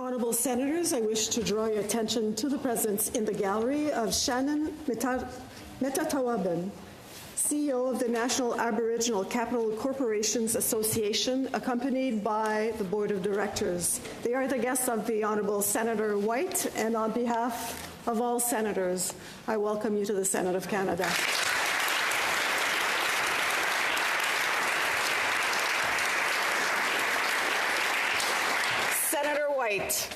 Honourable Senators, I wish to draw your attention to the presence in the gallery of Shannon Metatawaban, CEO of the National Aboriginal Capital Corporations Association, accompanied by the Board of Directors. They are the guests of the Honourable Senator White, and on behalf of all senators, I welcome you to the Senate of Canada. Senator White.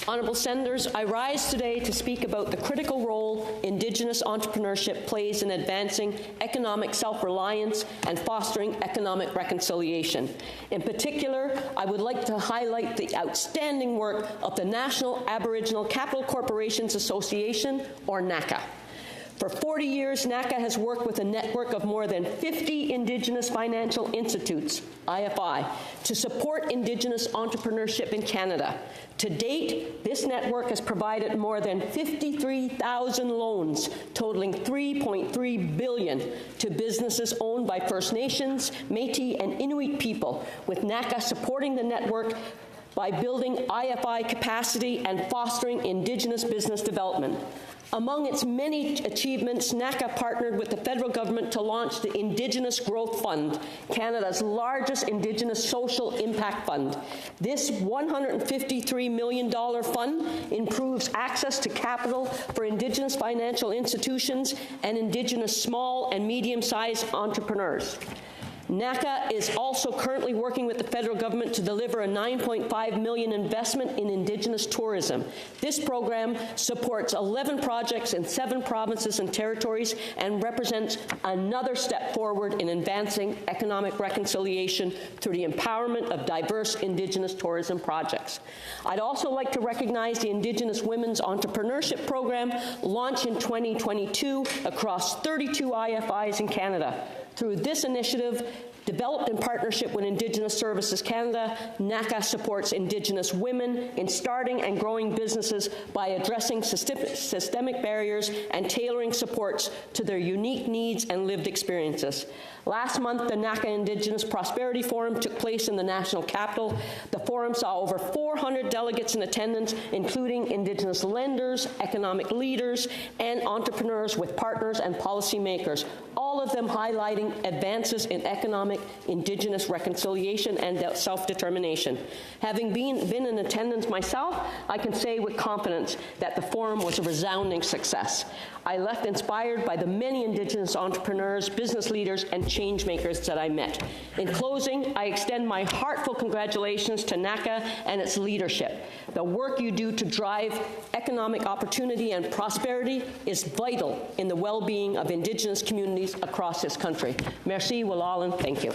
Honourable Senators, I rise today to speak about the critical role Indigenous entrepreneurship plays in advancing economic self-reliance and fostering economic reconciliation. In particular, I would like to highlight the outstanding work of the National Aboriginal Capital Corporations Association, or NACA. For 40 years, NACA has worked with a network of more than 50 Indigenous financial institutes, IFI, to support Indigenous entrepreneurship in Canada. To date, this network has provided more than 53,000 loans, totaling $3.3 billion, to businesses owned by First Nations, Métis, and Inuit people, with NACA supporting the network by building IFI capacity and fostering Indigenous business development. Among its many achievements, NACA partnered with the federal government to launch the Indigenous Growth Fund, Canada's largest Indigenous social impact fund. This $153 million fund improves access to capital for Indigenous financial institutions and Indigenous small and medium-sized entrepreneurs. NACA is also currently working with the federal government to deliver a $9.5 million investment in Indigenous tourism. This program supports 11 projects in 7 provinces and territories and represents another step forward in advancing economic reconciliation through the empowerment of diverse Indigenous tourism projects. I'd also like to recognize the Indigenous Women's Entrepreneurship Program, launched in 2022 across 32 IFIs in Canada. Through this initiative, developed in partnership with Indigenous Services Canada, NACA supports Indigenous women in starting and growing businesses by addressing systemic barriers and tailoring supports to their unique needs and lived experiences. Last month, the NACA Indigenous Prosperity Forum took place in the National Capital. The forum saw over 400 delegates in attendance, including Indigenous lenders, economic leaders, and entrepreneurs with partners and policymakers, all of them highlighting advances in economic Indigenous reconciliation and self-determination. Having been in attendance myself, I can say with confidence that the forum was a resounding success. I left inspired by the many Indigenous entrepreneurs, business leaders, and change makers that I met. In closing, I extend my heartfelt congratulations to NACA and its leadership. The work you do to drive economic opportunity and prosperity is vital in the well-being of Indigenous communities across this country. Merci, Walalin. Thank you.